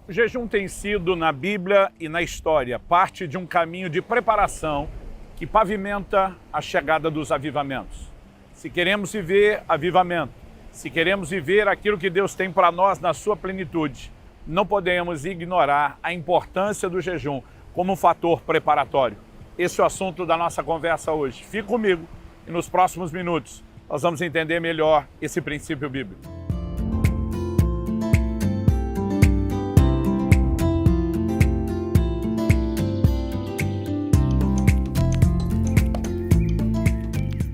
O jejum tem sido, na Bíblia e na história, parte de um caminho de preparação que pavimenta a chegada dos avivamentos. Se queremos viver avivamento, se queremos viver aquilo que Deus tem para nós na sua plenitude, não podemos ignorar a importância do jejum como um fator preparatório. Esse é o assunto da nossa conversa hoje. Fique comigo e nos próximos minutos nós vamos entender melhor esse princípio bíblico.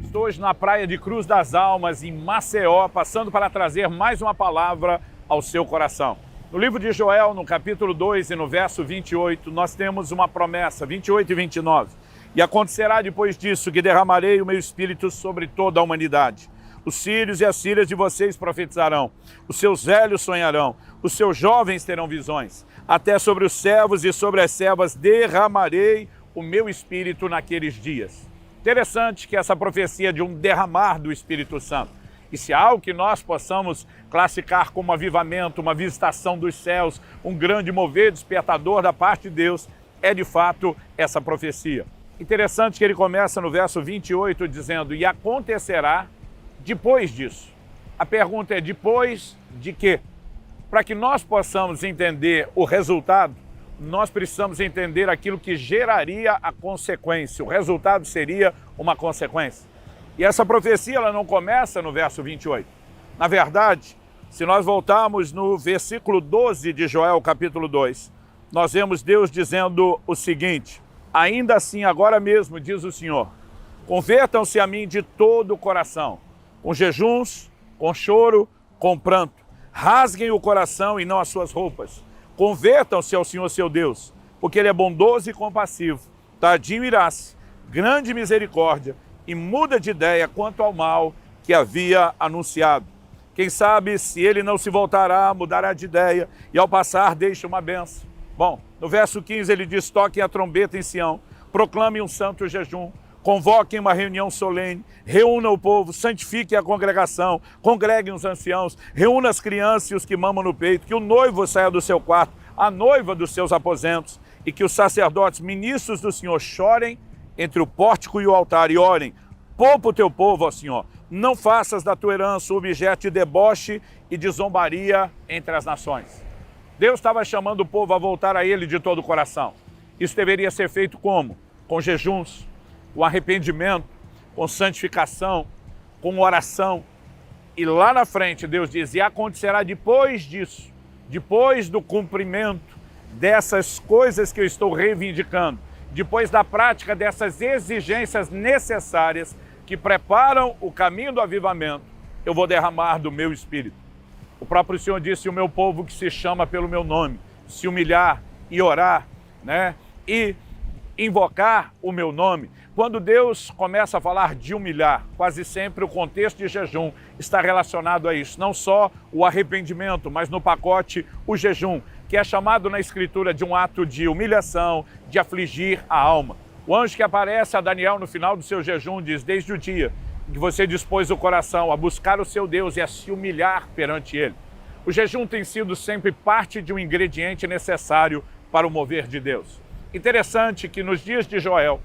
Estou hoje na praia de Cruz das Almas, em Maceió, passando para trazer mais uma palavra ao seu coração. No livro de Joel, no capítulo 2 e no verso 28, nós temos uma promessa, 28 e 29. E acontecerá depois disso que derramarei o meu espírito sobre toda a humanidade. Os sírios e as sírias de vocês profetizarão, os seus velhos sonharão, os seus jovens terão visões. Até sobre os servos e sobre as servas derramarei o meu espírito naqueles dias. Interessante que essa profecia de um derramar do Espírito Santo, e se há algo que nós possamos classificar como avivamento, uma visitação dos céus, um grande mover despertador da parte de Deus, é de fato essa profecia. Interessante que ele começa no verso 28 dizendo, e acontecerá depois disso. A pergunta é, depois de quê? Para que nós possamos entender o resultado, nós precisamos entender aquilo que geraria a consequência. O resultado seria uma consequência. E essa profecia ela não começa no verso 28. Na verdade, se nós voltarmos no versículo 12 de Joel, capítulo 2, nós vemos Deus dizendo o seguinte, ainda assim, agora mesmo, diz o Senhor, convertam-se a mim de todo o coração, com jejuns, com choro, com pranto. Rasguem o coração e não as suas roupas. Convertam-se ao Senhor seu Deus, porque Ele é bondoso e compassivo, tardio irá-se, grande misericórdia, e muda de ideia quanto ao mal que havia anunciado. Quem sabe se Ele não se voltará, mudará de ideia, e ao passar deixa uma bênção. Bom, no verso 15 ele diz, toquem a trombeta em Sião, proclamem um santo jejum, convoquem uma reunião solene, reúnam o povo, santifiquem a congregação, congreguem os anciãos, reúnam as crianças e os que mamam no peito, que o noivo saia do seu quarto, a noiva dos seus aposentos, e que os sacerdotes, ministros do Senhor, chorem entre o pórtico e o altar e orem, poupa o teu povo, ó Senhor, não faças da tua herança objeto de deboche e de zombaria entre as nações. Deus estava chamando o povo a voltar a Ele de todo o coração. Isso deveria ser feito como? Com jejuns, com arrependimento, com santificação, com oração. E lá na frente Deus diz, e acontecerá depois disso, depois do cumprimento dessas coisas que eu estou reivindicando, depois da prática dessas exigências necessárias que preparam o caminho do avivamento, eu vou derramar do meu Espírito. O próprio Senhor disse, o meu povo que se chama pelo meu nome, se humilhar e orar, e invocar o meu nome. Quando Deus começa a falar de humilhar, quase sempre o contexto de jejum está relacionado a isso. Não só o arrependimento, mas no pacote o jejum, que é chamado na Escritura de um ato de humilhação, de afligir a alma. O anjo que aparece a Daniel no final do seu jejum diz, desde o dia que você dispôs o coração a buscar o seu Deus e a se humilhar perante Ele. O jejum tem sido sempre parte de um ingrediente necessário para o mover de Deus. Interessante que nos dias de Joel,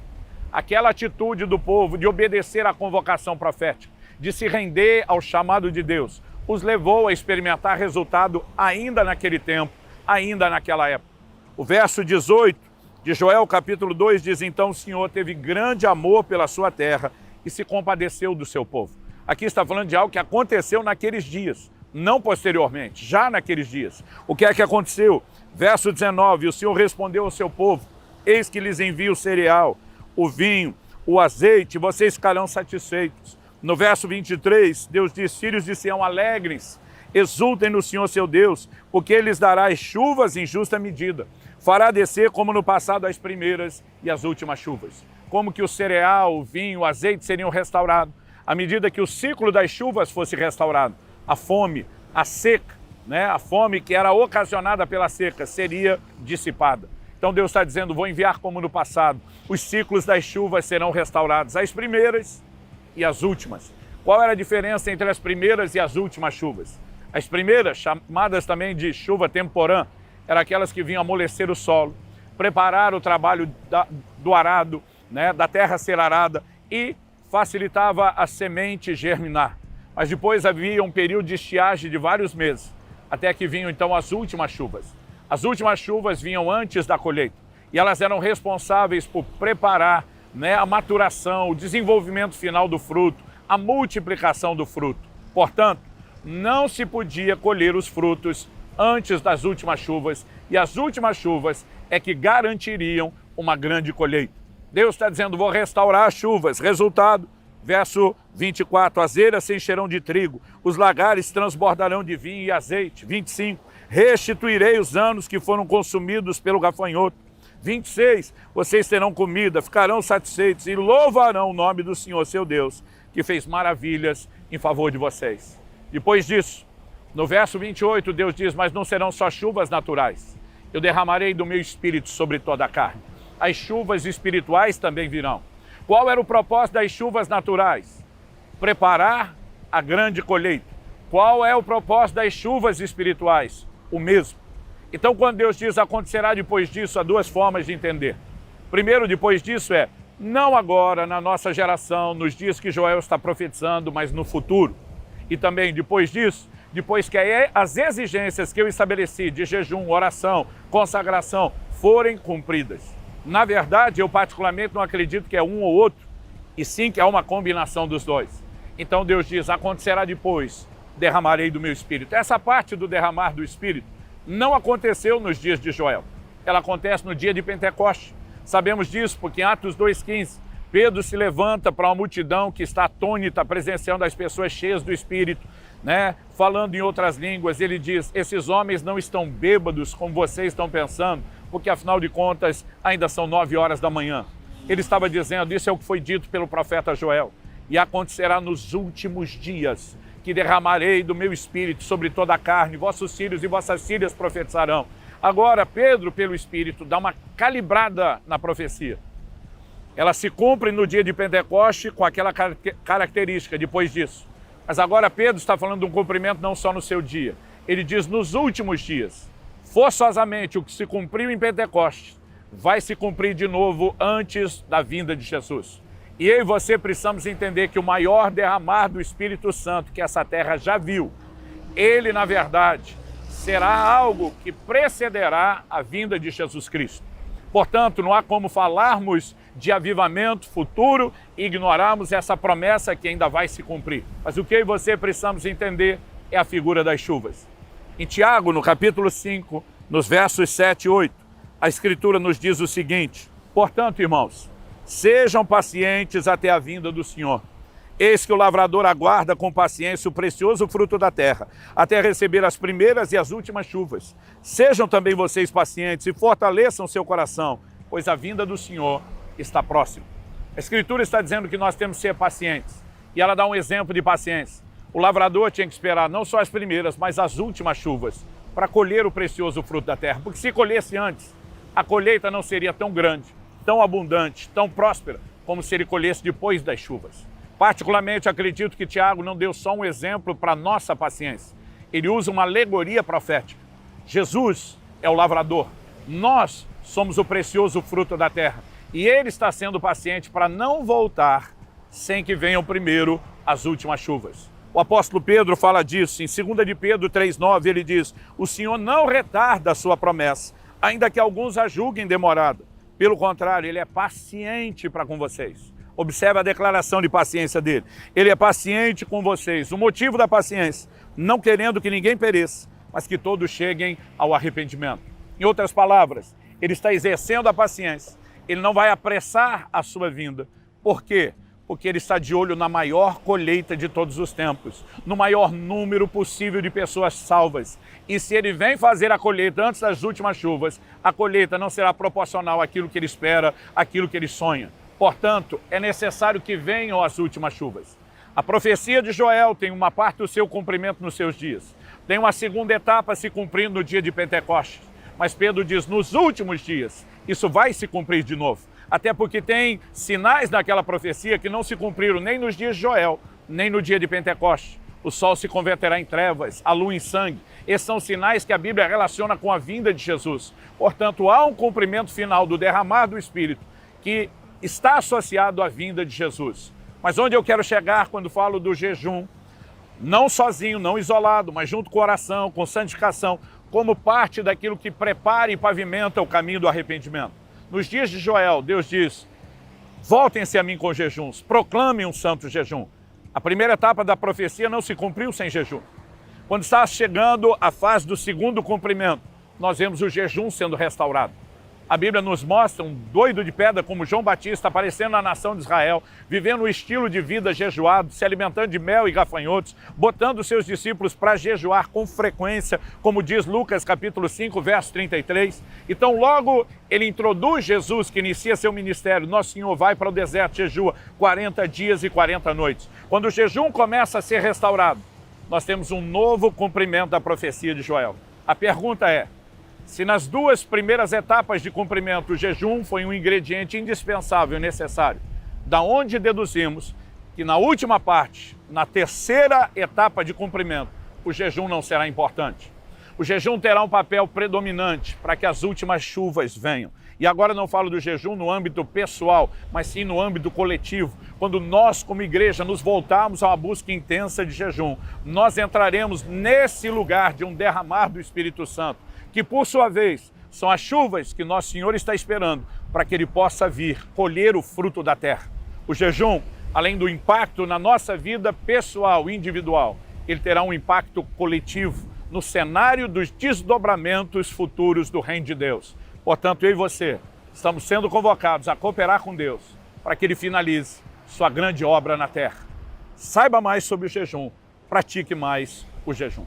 aquela atitude do povo de obedecer à convocação profética, de se render ao chamado de Deus, os levou a experimentar resultado ainda naquele tempo, ainda naquela época. O verso 18 de Joel, capítulo 2, diz, então o Senhor teve grande amor pela sua terra e se compadeceu do seu povo. Aqui está falando de algo que aconteceu naqueles dias, não posteriormente, já naqueles dias. O que é que aconteceu? Verso 19, o Senhor respondeu ao seu povo, eis que lhes envio o cereal, o vinho, o azeite, vocês ficarão satisfeitos. No verso 23, Deus diz, filhos de Sião, alegrem-se, exultem no Senhor seu Deus, porque Ele lhes dará as chuvas em justa medida. Fará descer como no passado as primeiras e as últimas chuvas. Como que o cereal, o vinho, o azeite seriam restaurados, à medida que o ciclo das chuvas fosse restaurado. A fome, a seca, a fome que era ocasionada pela seca, seria dissipada. Então Deus está dizendo, vou enviar como no passado, os ciclos das chuvas serão restaurados, as primeiras e as últimas. Qual era a diferença entre as primeiras e as últimas chuvas? As primeiras, chamadas também de chuva temporã, eram aquelas que vinham amolecer o solo, preparar o trabalho do arado, né, da terra ser arada, e facilitava a semente germinar. Mas depois havia um período de estiagem de vários meses, até que vinham então as últimas chuvas. As últimas chuvas vinham antes da colheita e elas eram responsáveis por preparar, né, a maturação, o desenvolvimento final do fruto, a multiplicação do fruto. Portanto, não se podia colher os frutos antes das últimas chuvas, e as últimas chuvas é que garantiriam uma grande colheita. Deus está dizendo, vou restaurar as chuvas. Resultado, verso 24, as eiras se encherão de trigo, os lagares transbordarão de vinho e azeite. 25, restituirei os anos que foram consumidos pelo gafanhoto. 26, vocês terão comida, ficarão satisfeitos e louvarão o nome do Senhor, seu Deus, que fez maravilhas em favor de vocês. Depois disso, no verso 28, Deus diz, mas não serão só chuvas naturais. Eu derramarei do meu espírito sobre toda a carne. As chuvas espirituais também virão. Qual era o propósito das chuvas naturais? Preparar a grande colheita. Qual é o propósito das chuvas espirituais? O mesmo. Então, quando Deus diz acontecerá depois disso, há duas formas de entender. Primeiro, depois disso não agora, na nossa geração, nos dias que Joel está profetizando, mas no futuro. E também depois disso, depois que as exigências que eu estabeleci de jejum, oração, consagração forem cumpridas. Na verdade, eu particularmente não acredito que é um ou outro, e sim que é uma combinação dos dois. Então Deus diz, acontecerá depois, derramarei do meu espírito. Essa parte do derramar do espírito não aconteceu nos dias de Joel. Ela acontece no dia de Pentecostes. Sabemos disso porque em Atos 2,15, Pedro se levanta para uma multidão que está atônita, presenciando as pessoas cheias do Espírito, né? Falando em outras línguas. Ele diz, esses homens não estão bêbados como vocês estão pensando, porque afinal de contas ainda são 9 horas da manhã. Ele estava dizendo, isso é o que foi dito pelo profeta Joel. E acontecerá nos últimos dias, que derramarei do meu espírito sobre toda a carne, vossos filhos e vossas filhas profetizarão. Agora, Pedro, pelo Espírito, dá uma calibrada na profecia. Ela se cumpre no dia de Pentecoste com aquela característica depois disso. Mas agora Pedro está falando de um cumprimento não só no seu dia. Ele diz nos últimos dias. Forçosamente, o que se cumpriu em Pentecostes vai se cumprir de novo antes da vinda de Jesus. E eu e você precisamos entender que o maior derramar do Espírito Santo que essa terra já viu, ele, na verdade, será algo que precederá a vinda de Jesus Cristo. Portanto, não há como falarmos de avivamento futuro e ignorarmos essa promessa que ainda vai se cumprir. Mas o que eu e você precisamos entender é a figura das chuvas. Em Tiago, no capítulo 5, nos versos 7 e 8, a Escritura nos diz o seguinte, portanto, irmãos, sejam pacientes até a vinda do Senhor. Eis que o lavrador aguarda com paciência o precioso fruto da terra, até receber as primeiras e as últimas chuvas. Sejam também vocês pacientes e fortaleçam seu coração, pois a vinda do Senhor está próxima. A Escritura está dizendo que nós temos que ser pacientes. E ela dá um exemplo de paciência. O lavrador tinha que esperar não só as primeiras, mas as últimas chuvas, para colher o precioso fruto da terra. Porque se colhesse antes, a colheita não seria tão grande, tão abundante, tão próspera, como se ele colhesse depois das chuvas. Particularmente, acredito que Tiago não deu só um exemplo para a nossa paciência. Ele usa uma alegoria profética. Jesus é o lavrador. Nós somos o precioso fruto da terra. E ele está sendo paciente para não voltar sem que venham primeiro as últimas chuvas. O apóstolo Pedro fala disso. Em 2 de Pedro 3,9, ele diz, o Senhor não retarda a sua promessa, ainda que alguns a julguem demorada. Pelo contrário, ele é paciente para com vocês. Observe a declaração de paciência dele. Ele é paciente com vocês. O motivo da paciência, não querendo que ninguém pereça, mas que todos cheguem ao arrependimento. Em outras palavras, ele está exercendo a paciência. Ele não vai apressar a sua vinda. Por quê? Porque ele está de olho na maior colheita de todos os tempos, no maior número possível de pessoas salvas. E se ele vem fazer a colheita antes das últimas chuvas, a colheita não será proporcional àquilo que ele espera, àquilo que ele sonha. Portanto, é necessário que venham as últimas chuvas. A profecia de Joel tem uma parte do seu cumprimento nos seus dias. Tem uma segunda etapa se cumprindo no dia de Pentecostes. Mas Pedro diz, nos últimos dias, isso vai se cumprir de novo. Até porque tem sinais naquela profecia que não se cumpriram nem nos dias de Joel, nem no dia de Pentecostes. O sol se converterá em trevas, a lua em sangue, Esses são sinais que a Bíblia relaciona com a vinda de Jesus. Portanto, há um cumprimento final do derramar do Espírito que está associado à vinda de Jesus. Mas onde eu quero chegar quando falo do jejum, não sozinho, não isolado, mas junto com oração, com santificação, como parte daquilo que prepara e pavimenta o caminho do arrependimento. Nos dias de Joel, Deus diz: voltem-se a mim com jejuns, proclamem um santo jejum. A primeira etapa da profecia não se cumpriu sem jejum. Quando está chegando a fase do segundo cumprimento, nós vemos o jejum sendo restaurado. A Bíblia nos mostra um doido de pedra como João Batista aparecendo na nação de Israel, vivendo um estilo de vida jejuado, se alimentando de mel e gafanhotos, botando seus discípulos para jejuar com frequência, como diz Lucas capítulo 5, verso 33. Então logo ele introduz Jesus, que inicia seu ministério. Nosso Senhor vai para o deserto, jejua 40 dias e 40 noites. Quando o jejum começa a ser restaurado, nós temos um novo cumprimento da profecia de Joel. A pergunta é: se nas duas primeiras etapas de cumprimento o jejum foi um ingrediente indispensável e necessário, da onde deduzimos que na última parte, na terceira etapa de cumprimento, o jejum não será importante. O jejum terá um papel predominante para que as últimas chuvas venham. E agora não falo do jejum no âmbito pessoal, mas sim no âmbito coletivo. Quando nós, como igreja, nos voltarmos a uma busca intensa de jejum, nós entraremos nesse lugar de um derramar do Espírito Santo, que por sua vez são as chuvas que nosso Senhor está esperando para que Ele possa vir colher o fruto da terra. O jejum, além do impacto na nossa vida pessoal e individual, ele terá um impacto coletivo no cenário dos desdobramentos futuros do Reino de Deus. Portanto, eu e você estamos sendo convocados a cooperar com Deus para que Ele finalize sua grande obra na terra. Saiba mais sobre o jejum, pratique mais o jejum.